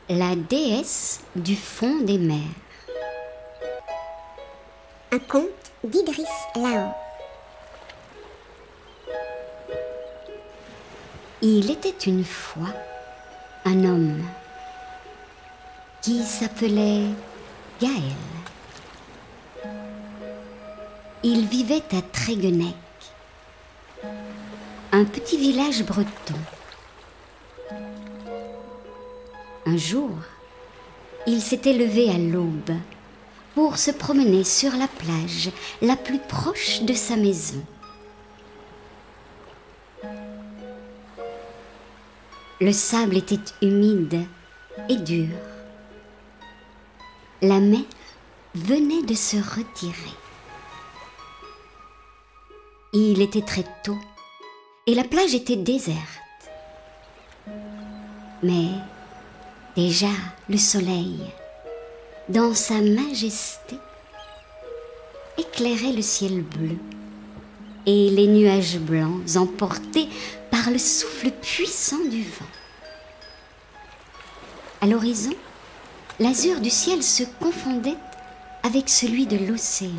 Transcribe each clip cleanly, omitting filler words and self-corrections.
La déesse du fond des mers. Un conte d'Idriss Lao. Il était une fois un homme qui s'appelait Gaël. Il vivait à Tréguenec, un petit village breton. Un jour, il s'était levé à l'aube pour se promener sur la plage la plus proche de sa maison. Le sable était humide et dur. La mer venait de se retirer. Il était très tôt et la plage était déserte. Mais déjà le soleil, dans sa majesté, éclairait le ciel bleu et les nuages blancs emportés par le souffle puissant du vent. À l'horizon, l'azur du ciel se confondait avec celui de l'océan.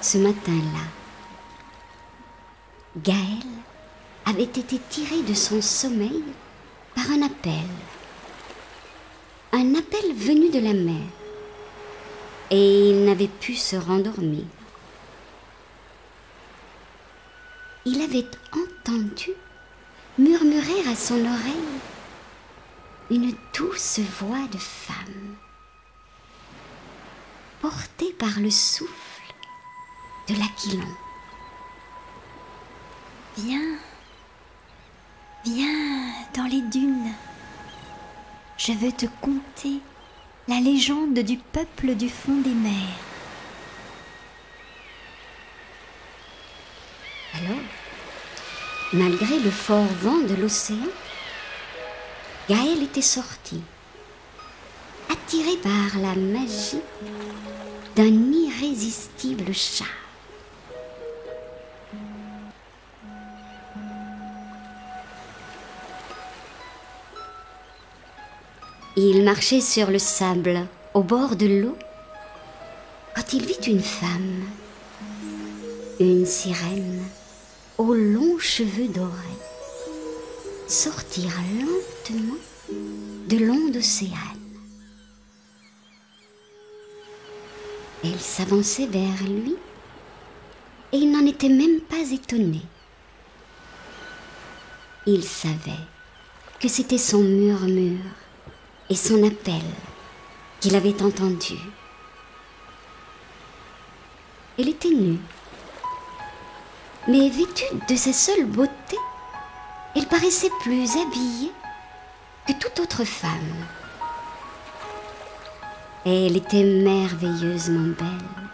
Ce matin-là, Gaël avait été tiré de son sommeil par un appel venu de la mer, et il n'avait pu se rendormir. Il avait entendu murmurer à son oreille une douce voix de femme, portée par le souffle de l'Aquilon. Viens, viens dans les dunes. Je veux te conter la légende du peuple du fond des mers. Alors, malgré le fort vent de l'océan, Gaël était sorti, attiré par la magie d'un irrésistible char. Il marchait sur le sable, au bord de l'eau, quand il vit une femme, une sirène, aux longs cheveux dorés, sortir lentement de l'onde océane. Elle s'avançait vers lui et il n'en était même pas étonné. Il savait que c'était son murmure et son appel qu'il avait entendu. Elle était nue, mais vêtue de sa seule beauté, elle paraissait plus habillée que toute autre femme. Elle était merveilleusement belle,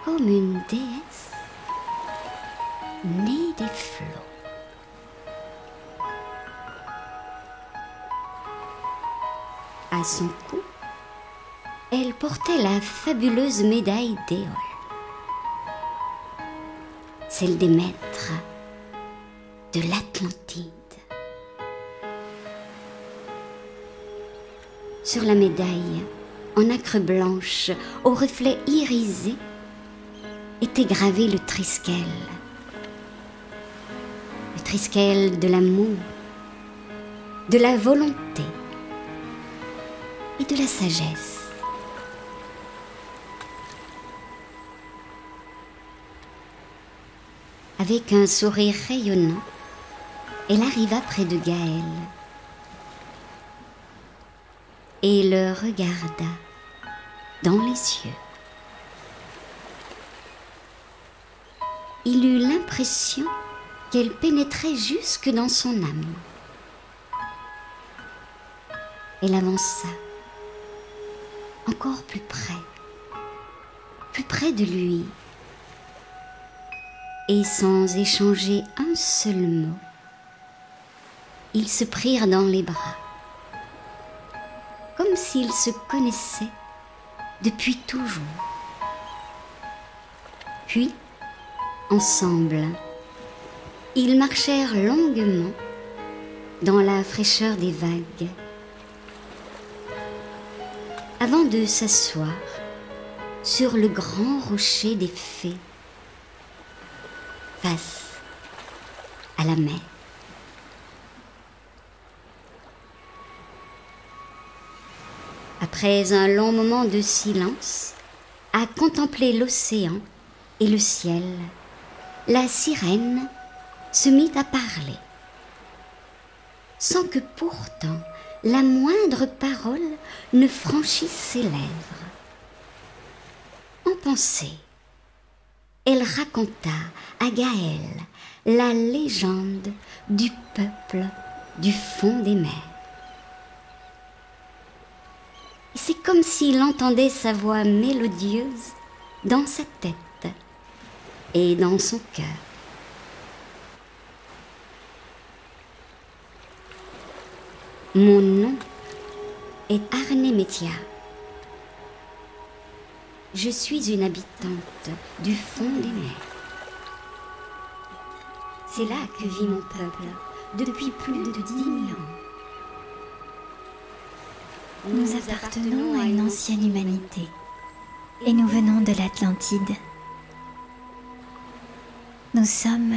comme une déesse née des flots. À son cou, elle portait la fabuleuse médaille d'Éole, celle des maîtres de l'Atlantide. Sur la médaille, en nacre blanche, aux reflets irisés, était gravé le triskel de l'amour, de la volonté et de la sagesse. Avec un sourire rayonnant, elle arriva près de Gaël et le regarda dans les yeux. Il eut l'impression qu'elle pénétrait jusque dans son âme. Elle avança encore plus près de lui, et sans échanger un seul mot, ils se prirent dans les bras, comme s'ils se connaissaient depuis toujours. Puis, ensemble, Ils marchèrent longuement dans la fraîcheur des vagues, avant de s'asseoir sur le grand rocher des fées, face à la mer. Après un long moment de silence, à contempler l'océan et le ciel, la sirène se mit à parler, sans que pourtant la moindre parole ne franchisse ses lèvres. En pensée, elle raconta à Gaël la légende du peuple du fond des mers. Et c'est comme s'il entendait sa voix mélodieuse dans sa tête et dans son cœur. Mon nom est Arnemetia. Je suis une habitante du fond des mers. C'est là que vit mon peuple depuis plus de 10 000 ans. Nous appartenons à une ancienne humanité et nous venons de l'Atlantide. Nous sommes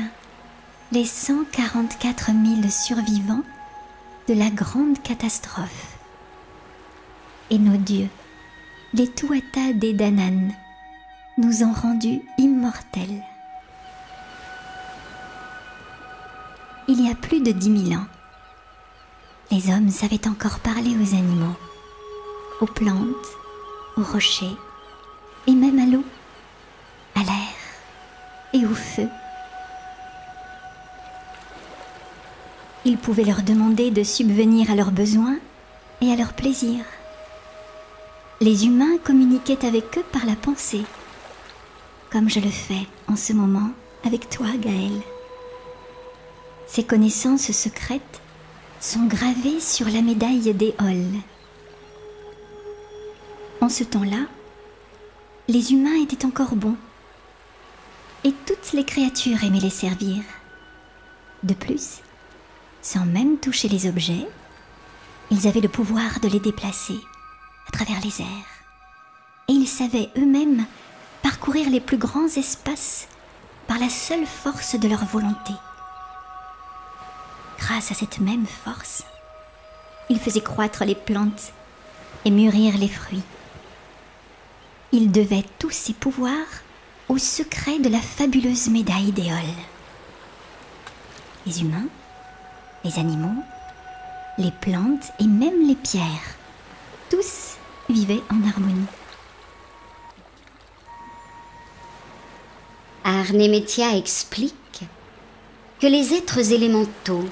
les 144 000 survivants de la grande catastrophe. Et nos dieux, les Tuatha Dé Danann, nous ont rendus immortels. Il y a plus de 10 000 ans, les hommes savaient encore parler aux animaux, aux plantes, aux rochers, et même à l'eau, à l'air et au feu. Ils pouvaient leur demander de subvenir à leurs besoins et à leurs plaisirs. Les humains communiquaient avec eux par la pensée, comme je le fais en ce moment avec toi, Gaël. Ces connaissances secrètes sont gravées sur la médaille d'Éole. En ce temps-là, les humains étaient encore bons, et toutes les créatures aimaient les servir. De plus, sans même toucher les objets, ils avaient le pouvoir de les déplacer à travers les airs. Et ils savaient eux-mêmes parcourir les plus grands espaces par la seule force de leur volonté. Grâce à cette même force, ils faisaient croître les plantes et mûrir les fruits. Ils devaient tous ces pouvoirs au secret de la fabuleuse médaille d'Éole. Les humains, les animaux, les plantes et même les pierres, tous vivaient en harmonie. Arnemetia explique que les êtres élémentaux,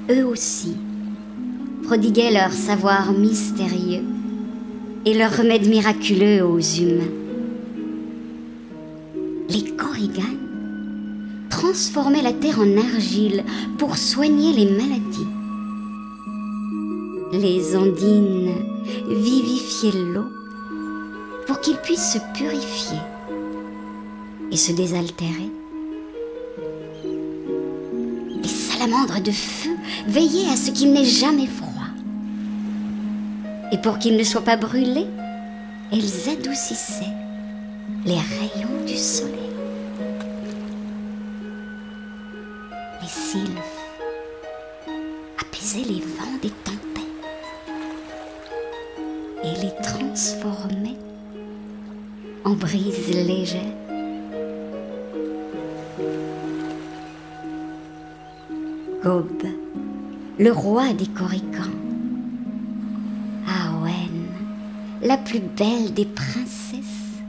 eux aussi, prodiguaient leur savoir mystérieux et leurs remèdes miraculeux aux humains. Les Korrigan transformaient la terre en argile pour soigner les maladies. Les ondines vivifiaient l'eau pour qu'il puisse se purifier et se désaltérer. Les salamandres de feu veillaient à ce qu'il n'ait jamais froid. Et pour qu'il ne soit pas brûlé, elles adoucissaient les rayons du soleil. Les sylphes apaisaient les vents des tempêtes et les transformaient en brises légères. Gob, le roi des Korrigans, Awen, la plus belle des princesses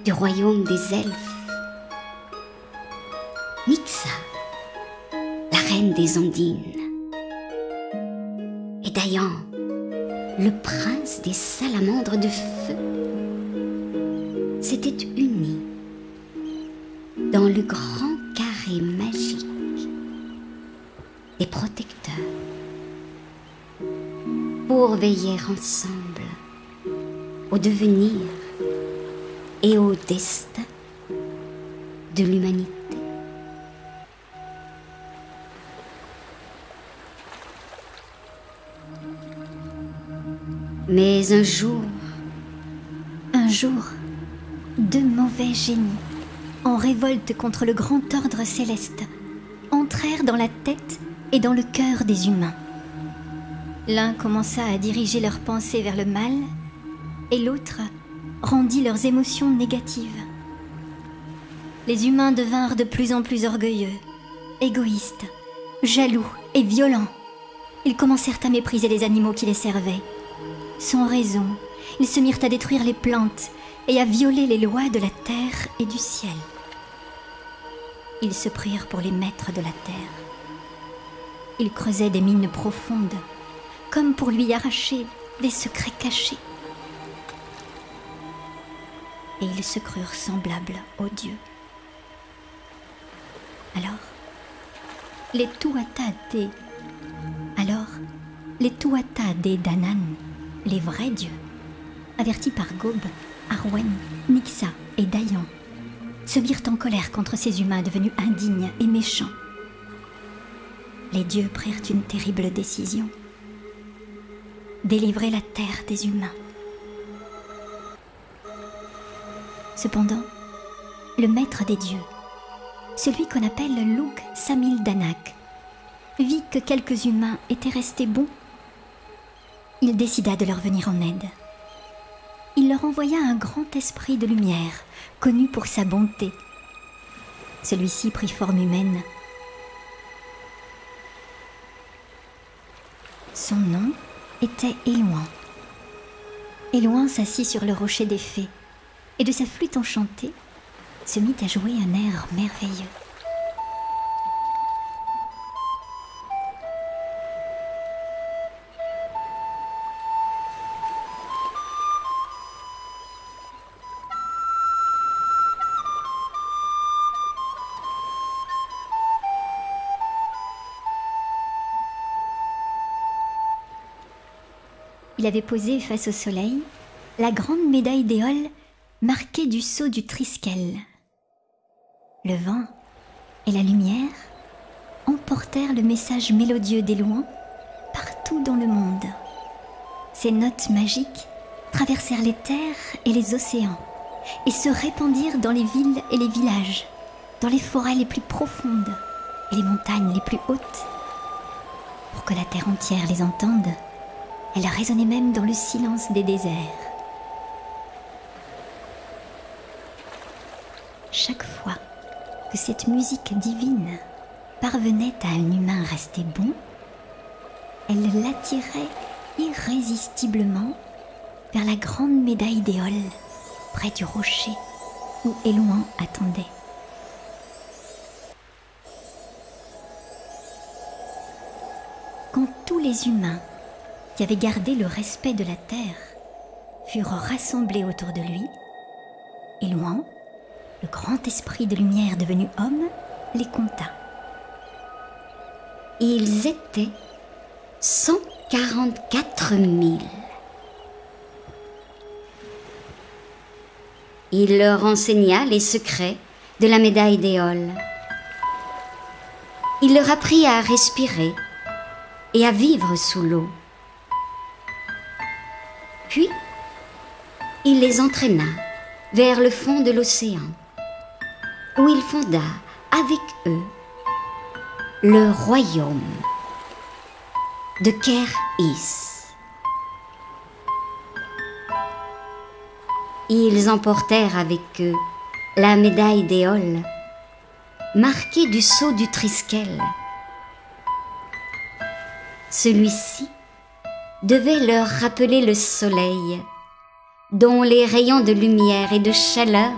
du royaume des elfes, Nixa, la reine des ondines, et Dayan, le prince des salamandres de feu, s'étaient unis dans le grand carré magique des protecteurs pour veiller ensemble au devenir et au destin de l'humanité. Mais un jour, deux mauvais génies, en révolte contre le grand ordre céleste, entrèrent dans la tête et dans le cœur des humains. L'un commença à diriger leurs pensées vers le mal, et l'autre rendit leurs émotions négatives. Les humains devinrent de plus en plus orgueilleux, égoïstes, jaloux et violents. Ils commencèrent à mépriser les animaux qui les servaient. Sans raison, ils se mirent à détruire les plantes et à violer les lois de la terre et du ciel. Ils se prirent pour les maîtres de la terre. Ils creusaient des mines profondes, comme pour lui arracher des secrets cachés. Et ils se crurent semblables aux dieux. Alors, les Tuatha Dé Danann, les vrais dieux, avertis par Gob, Arwen, Nixa et Dayan, se mirent en colère contre ces humains devenus indignes et méchants. Les dieux prirent une terrible décision: délivrer la terre des humains. Cependant, le maître des dieux, celui qu'on appelle Lugh Samil Danak, vit que quelques humains étaient restés bons. Il décida de leur venir en aide. Il leur envoya un grand esprit de lumière, connu pour sa bonté. Celui-ci prit forme humaine. Son nom était Élouan. Élouan s'assit sur le rocher des fées et de sa flûte enchantée se mit à jouer un air merveilleux. Il avait posé face au soleil la grande médaille d'Éole marquée du sceau du Triskel. Le vent et la lumière emportèrent le message mélodieux d'Élouan partout dans le monde. Ces notes magiques traversèrent les terres et les océans et se répandirent dans les villes et les villages, dans les forêts les plus profondes et les montagnes les plus hautes. Pour que la terre entière les entende, elle résonnait même dans le silence des déserts. Chaque fois que cette musique divine parvenait à un humain resté bon, elle l'attirait irrésistiblement vers la grande médaille d'Éole, près du rocher où Élouan attendait. Quand tous les humains qui avaient gardé le respect de la terre furent rassemblés autour de lui, Élouan, le grand esprit de lumière devenu homme, les compta. ils étaient 144 000. Il leur enseigna les secrets de la médaille d'Éole. Il leur apprit à respirer et à vivre sous l'eau. Puis, il les entraîna vers le fond de l'océan, où il fonda avec eux le royaume de Ker-Is. Ils emportèrent avec eux la médaille d'Éole, marquée du sceau du Triskel. Celui-ci devait leur rappeler le soleil, dont les rayons de lumière et de chaleur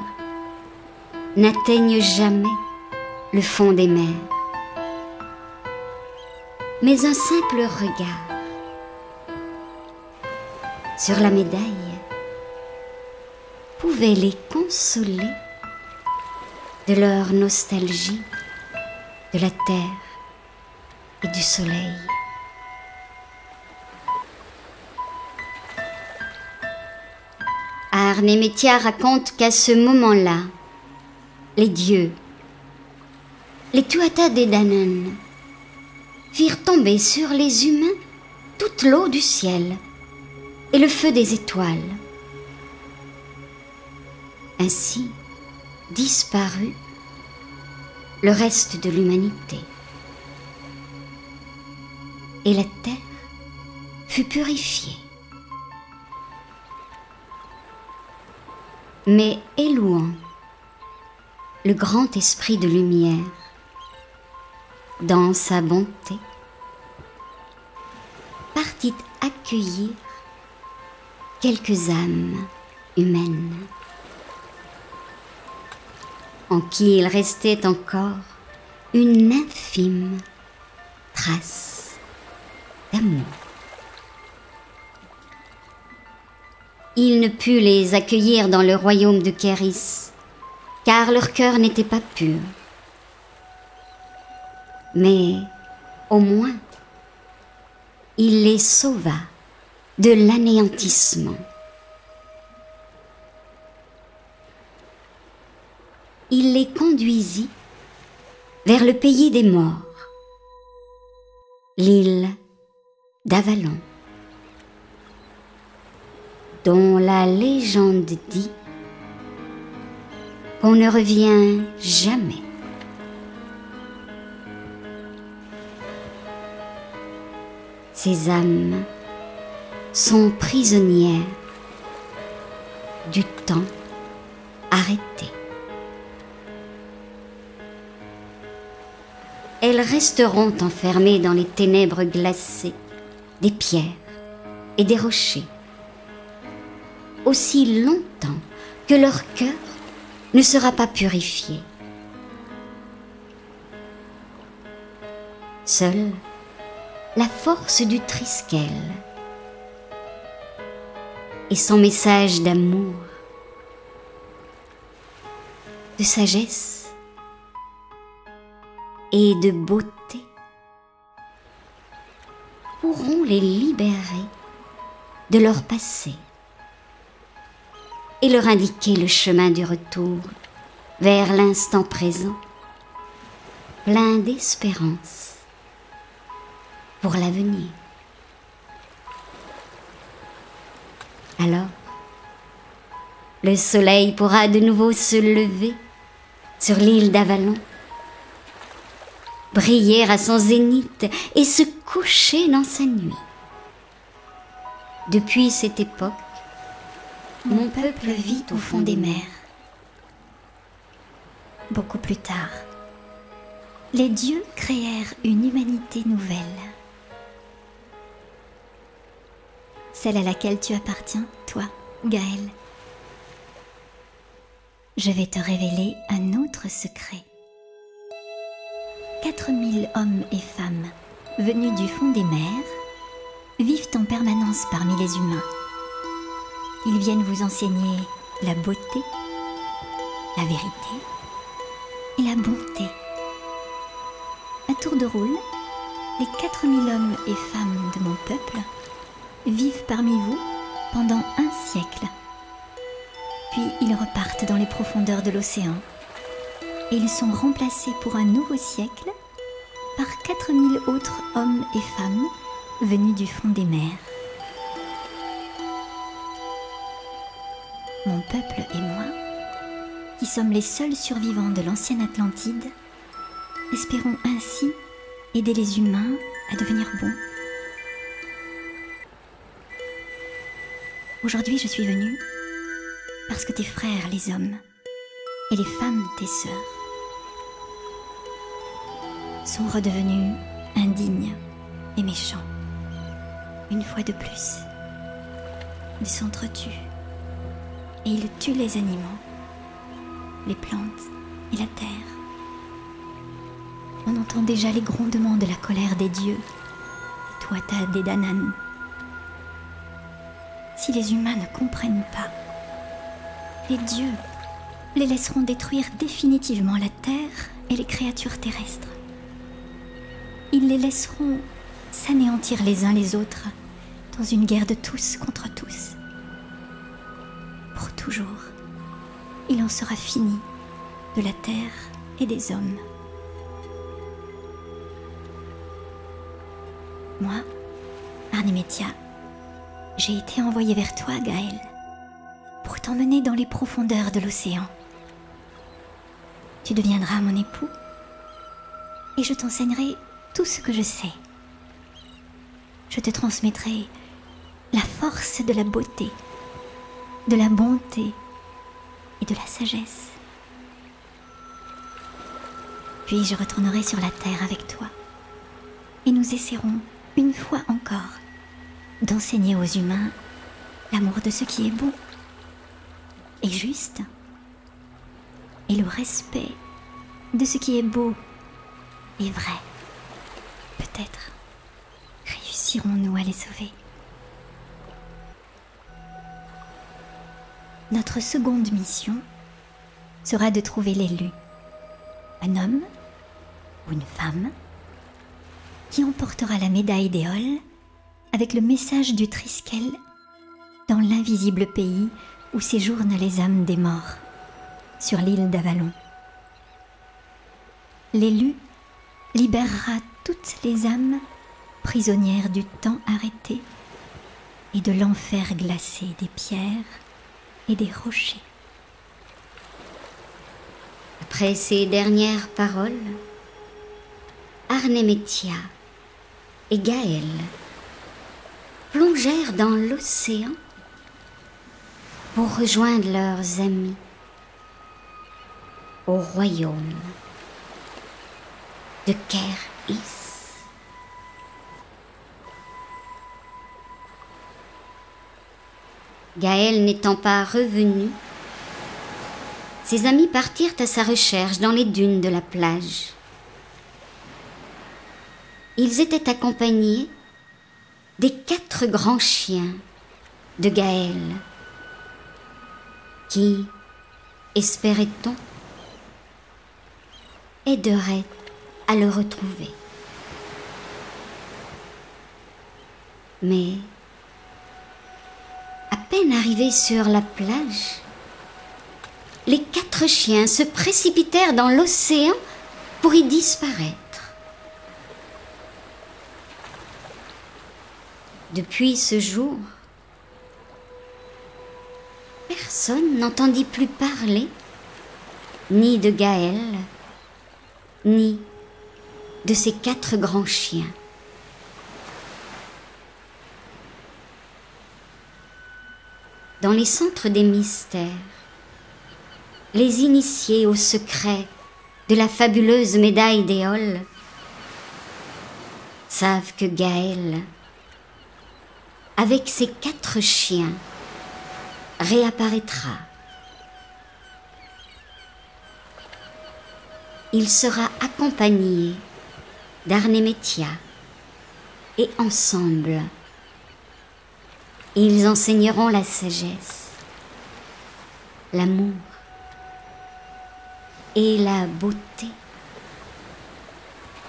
n'atteignent jamais le fond des mers. Mais un simple regard sur la médaille pouvait les consoler de leur nostalgie de la terre et du soleil. Arnemetia raconte qu'à ce moment-là, les dieux, les Tuatha Dé Danann, firent tomber sur les humains toute l'eau du ciel et le feu des étoiles. Ainsi disparut le reste de l'humanité. Et la terre fut purifiée. Mais Élouan, le grand esprit de lumière, dans sa bonté, partit accueillir quelques âmes humaines, en qui il restait encore une infime trace d'amour. Il ne put les accueillir dans le royaume de Kéris, car leur cœur n'était pas pur. Mais au moins, il les sauva de l'anéantissement. Il les conduisit vers le pays des morts, l'île d'Avalon, dont la légende dit qu'on ne revient jamais. Ces âmes sont prisonnières du temps arrêté. Elles resteront enfermées dans les ténèbres glacées des pierres et des rochers, aussi longtemps que leur cœur ne sera pas purifié. Seule la force du Triskel et son message d'amour, de sagesse et de beauté pourront les libérer de leur passé et leur indiquer le chemin du retour vers l'instant présent, plein d'espérance pour l'avenir. Alors, le soleil pourra de nouveau se lever sur l'île d'Avalon, briller à son zénith et se coucher dans sa nuit. Depuis cette époque, mon peuple vit au fond des mers. Beaucoup plus tard, les dieux créèrent une humanité nouvelle, celle à laquelle tu appartiens, toi, Gaël. Je vais te révéler un autre secret. 4000 hommes et femmes venus du fond des mers vivent en permanence parmi les humains. Ils viennent vous enseigner la beauté, la vérité et la bonté. À tour de rôle, les 4000 hommes et femmes de mon peuple vivent parmi vous pendant un siècle. Puis ils repartent dans les profondeurs de l'océan et ils sont remplacés pour un nouveau siècle par 4000 autres hommes et femmes venus du fond des mers. Mon peuple et moi, qui sommes les seuls survivants de l'ancienne Atlantide, espérons ainsi aider les humains à devenir bons. Aujourd'hui, je suis venue parce que tes frères, les hommes, et les femmes, tes sœurs, sont redevenus indignes et méchants. Une fois de plus, ils s'entretuent et ils tuent les animaux, les plantes et la terre. On entend déjà les grondements de la colère des dieux, les Tuatha Dé Danann. Si les humains ne comprennent pas, les dieux les laisseront détruire définitivement la terre et les créatures terrestres. Ils les laisseront s'anéantir les uns les autres dans une guerre de tous contre tous. Pour toujours, il en sera fini de la terre et des hommes. Moi, Arnimétia, j'ai été envoyée vers toi, Gaël, pour t'emmener dans les profondeurs de l'océan. Tu deviendras mon époux et je t'enseignerai tout ce que je sais. Je te transmettrai la force de la beauté, de la bonté et de la sagesse. Puis je retournerai sur la terre avec toi et nous essaierons une fois encore d'enseigner aux humains l'amour de ce qui est bon et juste et le respect de ce qui est beau et vrai. Peut-être réussirons-nous à les sauver. Notre seconde mission sera de trouver l'élu, un homme ou une femme qui emportera la médaille d'Éole avec le message du Triskel dans l'invisible pays où séjournent les âmes des morts, sur l'île d'Avalon. L'élu libérera toutes les âmes prisonnières du temps arrêté et de l'enfer glacé des pierres et des rochers. Après ces dernières paroles, Arnemetia et Gaël plongèrent dans l'océan pour rejoindre leurs amis au royaume de Ker-Is. Gaël n'étant pas revenu, ses amis partirent à sa recherche dans les dunes de la plage. Ils étaient accompagnés des 4 grands chiens de Gaël, qui, espérait-on, aideraient à le retrouver. Mais, à peine arrivés sur la plage, les 4 chiens se précipitèrent dans l'océan pour y disparaître. Depuis ce jour, personne n'entendit plus parler ni de Gaël, ni de ces 4 grands chiens. Dans les centres des mystères, les initiés au secret de la fabuleuse médaille d'Éole savent que Gaël, avec ses 4 chiens, réapparaîtra. Il sera accompagné d'Arnemetia et ensemble, ils enseigneront la sagesse, l'amour et la beauté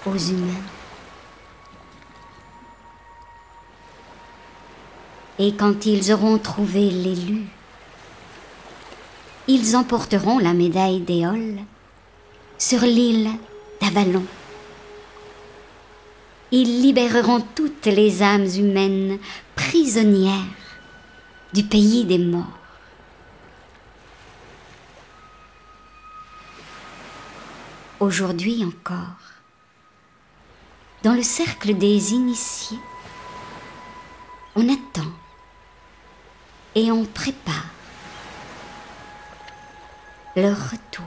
aux humains. Et quand ils auront trouvé l'élu, ils emporteront la médaille d'Éole sur l'île d'Avalon. Ils libéreront toutes les âmes humaines prisonnières du pays des morts. Aujourd'hui encore, dans le cercle des initiés, on attend et on prépare leur retour.